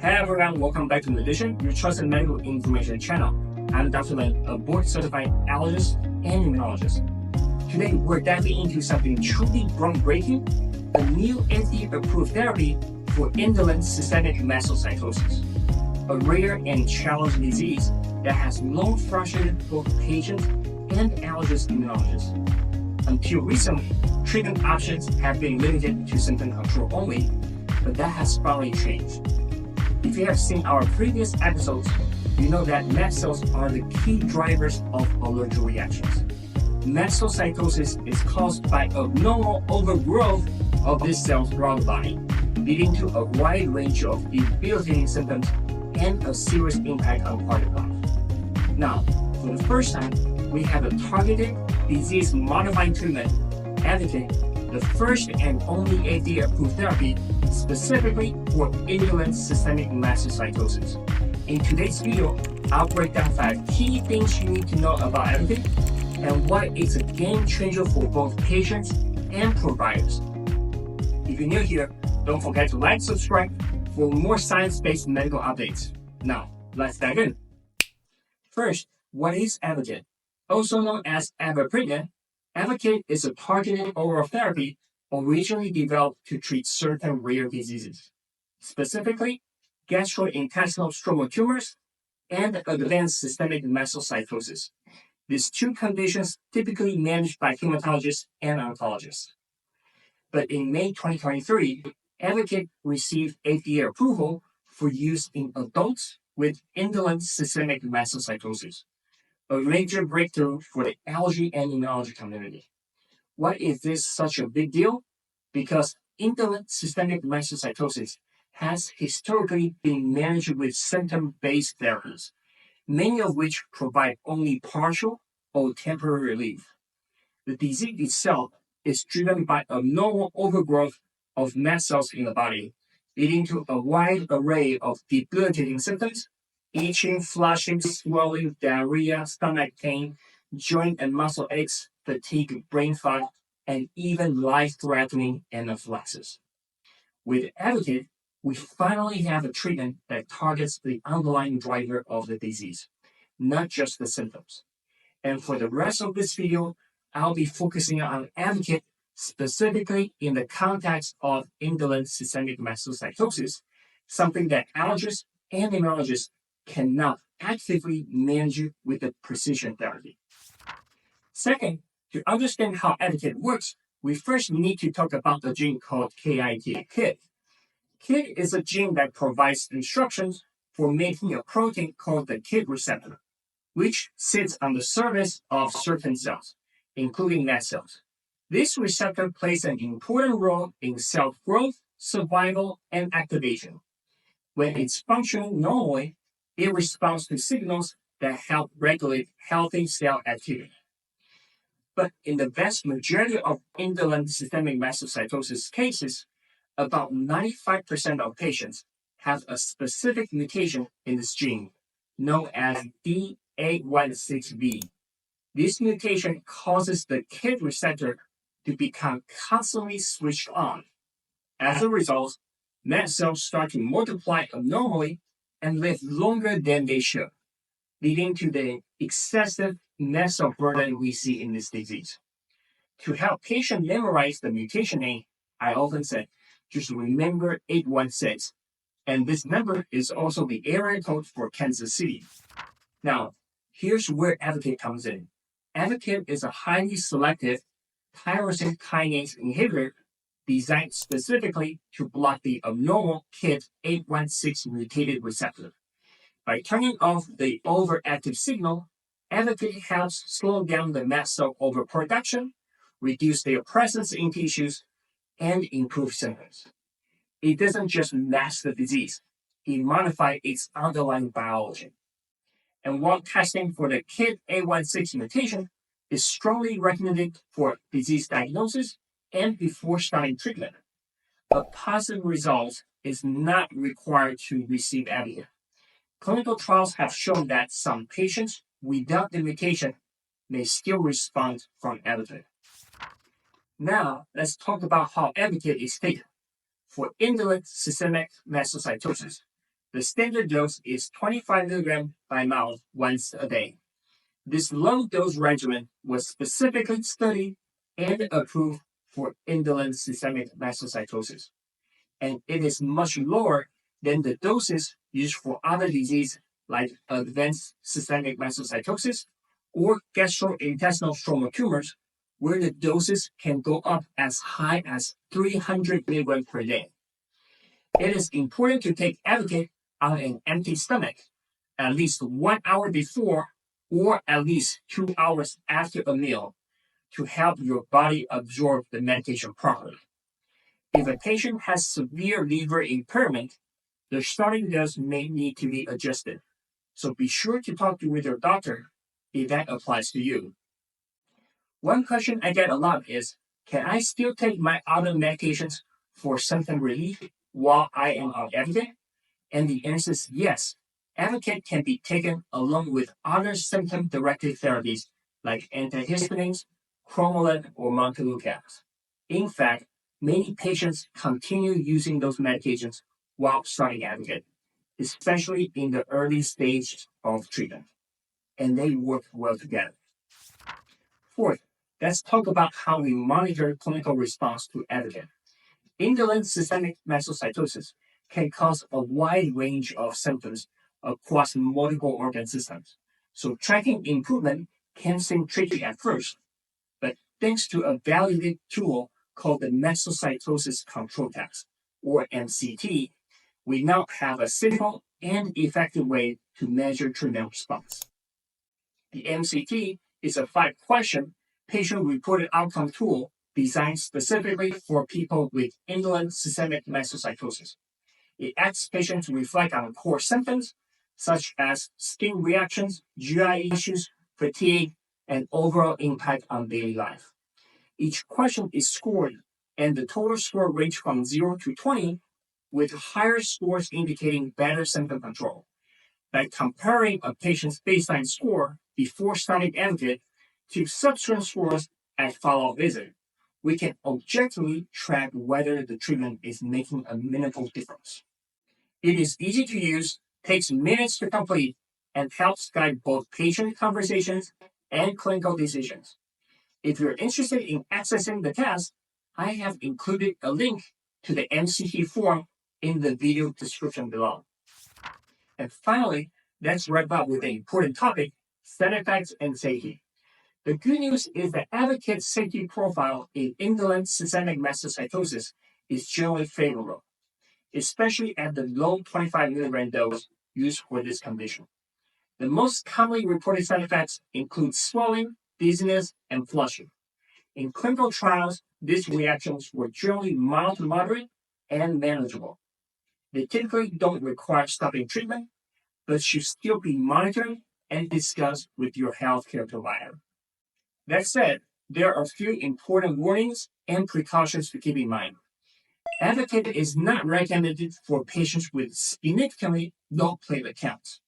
Hey everyone, welcome back to Medician, your trusted medical information channel. I'm Dr. Lin, a board-certified allergist and immunologist. Today, we're diving into something truly groundbreaking, a new FDA-approved therapy for indolent systemic mastocytosis, a rare and challenging disease that has long frustrated both patients and allergist immunologists. Until recently, treatment options have been limited to symptom control only, but that has finally changed. If you have seen our previous episodes, you know that mast cells are the key drivers of allergic reactions. Mastocytosis is caused by abnormal overgrowth of these cells throughout the body, leading to a wide range of debilitating symptoms and a serious impact on quality of life. Now, for the first time, we have a targeted, disease-modifying treatment, Ayvakit, the first and only FDA-approved therapy specifically for indolent systemic mastocytosis. In today's video, I'll break down 5 key things you need to know about Ayvakit and why it's a game changer for both patients and providers. If you're new here, don't forget to like, subscribe for more science-based medical updates. Now, let's dive in. First, what is Ayvakit? Also known as Avapritinib, Ayvakit is a targeted oral therapy originally developed to treat certain rare diseases, specifically gastrointestinal stromal tumors and advanced systemic mastocytosis. These two conditions typically managed by hematologists and oncologists. But in May 2023, Ayvakit received FDA approval for use in adults with indolent systemic mastocytosis, a major breakthrough for the allergy and immunology community. Why is this such a big deal? Because indolent systemic mastocytosis has historically been managed with symptom-based therapies, many of which provide only partial or temporary relief. The disease itself is driven by abnormal overgrowth of mast cells in the body, leading to a wide array of debilitating symptoms: itching, flushing, swelling, diarrhea, stomach pain, joint and muscle aches, fatigue, brain fog, and even life-threatening anaphylaxis. With Ayvakit, we finally have a treatment that targets the underlying driver of the disease, not just the symptoms. And for the rest of this video, I'll be focusing on Ayvakit specifically in the context of indolent systemic mastocytosis, something that allergists and immunologists cannot actively manage with the precision therapy. Second, to understand how Ayvakit works, we first need to talk about the gene called KIT. KIT is a gene that provides instructions for making a protein called the KIT receptor, which sits on the surface of certain cells, including mast cells. This receptor plays an important role in cell growth, survival, and activation. When it's functioning normally, it responds to signals that help regulate healthy cell activity. But in the vast majority of indolent systemic mastocytosis cases, about 95% of patients have a specific mutation in this gene, known as D816V. This mutation causes the KIT receptor to become constantly switched on. As a result, mast cells start to multiply abnormally and live longer than they should, leading to the excessive mast cell burden we see in this disease. To help patients memorize the mutation name, I often say, just remember 816, and this number is also the area code for Kansas City. Now, here's where Ayvakit comes in. Ayvakit is a highly selective tyrosine kinase inhibitor designed specifically to block the abnormal KIT 816 mutated receptor. By turning off the overactive signal, Ayvakit helps slow down the mast cell overproduction, reduce their presence in tissues, and improve symptoms. It doesn't just mask the disease, it modifies its underlying biology. And while testing for the KIT 816 mutation is strongly recommended for disease diagnosis and before starting treatment, a positive result is not required to receive Ayvakit. Clinical trials have shown that some patients without the mutation may still respond from Ayvakit. Now, let's talk about how Ayvakit is taken. For indolent systemic mastocytosis, The standard dose is 25 mg by mouth once a day. This low-dose regimen was specifically studied and approved for indolent systemic mastocytosis, and it is much lower than the doses used for other diseases like advanced systemic mastocytosis or gastrointestinal stromal tumors, where the doses can go up as high as 300 mg per day. It is important to take Ayvakit on an empty stomach, at least 1 hour before or at least 2 hours after a meal to help your body absorb the medication properly. If a patient has severe liver impairment, the starting dose may need to be adjusted. So be sure to talk with your doctor if that applies to you. One question I get a lot is, can I still take my other medications for symptom relief while I am on Ayvakit? And the answer is yes. Ayvakit can be taken along with other symptom-directed therapies like antihistamines, cromolyn, or montelukast. In fact, many patients continue using those medications while starting Ayvakit, especially in the early stage of treatment, and they work well together. Fourth, let's talk about how we monitor clinical response to Ayvakit. Indolent systemic mastocytosis can cause a wide range of symptoms across multiple organ systems. So tracking improvement can seem tricky at first, but thanks to a validated tool called the Mastocytosis Control Test, or MCT, we now have a simple and effective way to measure treatment response. The MCT is a 5-question patient-reported outcome tool designed specifically for people with indolent systemic mastocytosis. It asks patients to reflect on core symptoms such as skin reactions, GI issues, fatigue, and overall impact on daily life. Each question is scored, and the total score ranges from 0 to 20, with higher scores indicating better symptom control. By comparing a patient's baseline score before starting Ayvakit to subsequent scores at follow-up visit, we can objectively track whether the treatment is making a meaningful difference. It is easy to use, takes minutes to complete, and helps guide both patient conversations and clinical decisions. If you're interested in accessing the test, I have included a link to the MCT form in the video description below. And finally, let's wrap up with the important topic, side effects and safety. The good news is that Ayvakit's safety profile in indolent systemic mastocytosis is generally favorable, especially at the low 25 mg dose used for this condition. The most commonly reported side effects include swelling, dizziness, and flushing. In clinical trials, these reactions were generally mild to moderate and manageable. They typically don't require stopping treatment, but should still be monitored and discussed with your healthcare provider. That said, there are a few important warnings and precautions to keep in mind. Ayvakit is not recommended for patients with significantly low platelet counts,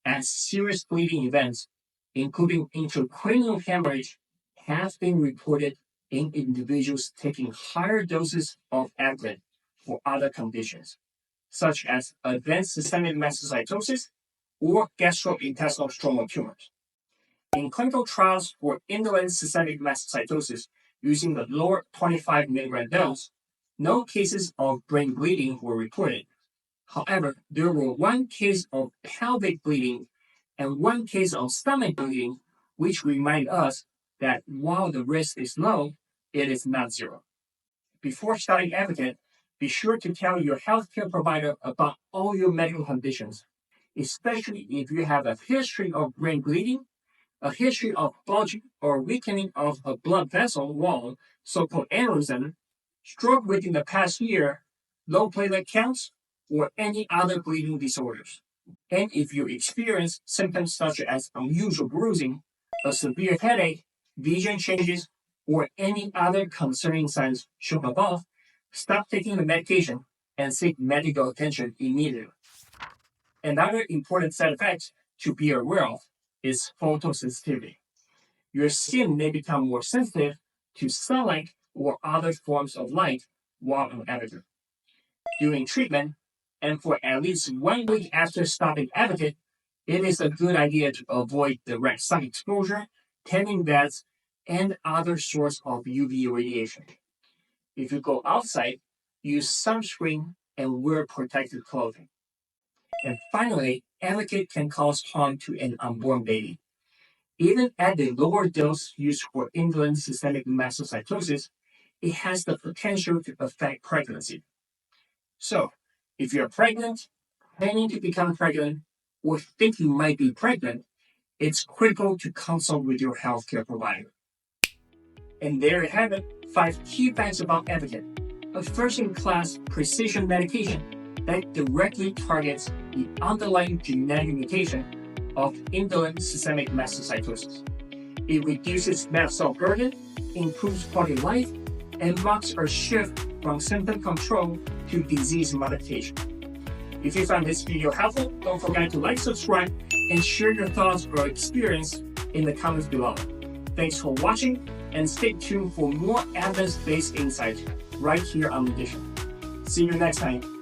as serious bleeding events, including intracranial hemorrhage, have been reported in individuals taking higher doses of Ayvakit for other conditions, such as advanced systemic mastocytosis or gastrointestinal stromal tumors. In clinical trials for indolent systemic mastocytosis using the lower 25 mg dose, no cases of brain bleeding were reported. However, there were 1 case of pelvic bleeding and 1 case of stomach bleeding, which remind us that while the risk is low, it is not zero. Before starting Ayvakit, be sure to tell your healthcare provider about all your medical conditions, especially if you have a history of brain bleeding, a history of bulging or weakening of a blood vessel wall, so-called aneurysm, stroke within the past year, low platelet counts, or any other bleeding disorders. And if you experience symptoms such as unusual bruising, a severe headache, vision changes, or any other concerning signs shown above, stop taking the medication and seek medical attention immediately. Another important side effect to be aware of is photosensitivity. Your skin may become more sensitive to sunlight or other forms of light while on Ayvakit. During treatment, And for at least 1 week after stopping Ayvakit, it is a good idea to avoid direct sun exposure, tanning beds, and other sources of UV radiation. If you go outside, use sunscreen and wear protective clothing. And finally, Ayvakit can cause harm to an unborn baby. Even at the lower dose used for indolent systemic mastocytosis, it has the potential to affect pregnancy. So, if you're pregnant, planning to become pregnant, or think you might be pregnant, it's critical to consult with your healthcare provider. And there you have it, 5 key facts about Ayvakit, a first-in-class precision medication that directly targets the underlying genetic mutation of indolent systemic mastocytosis. It reduces mast cell burden, improves quality of life, and marks a shift from symptom control to disease modification. If you found this video helpful, don't forget to like, subscribe, and share your thoughts or experience in the comments below. Thanks for watching, and stay tuned for more evidence-based insights right here on Medician. See you next time.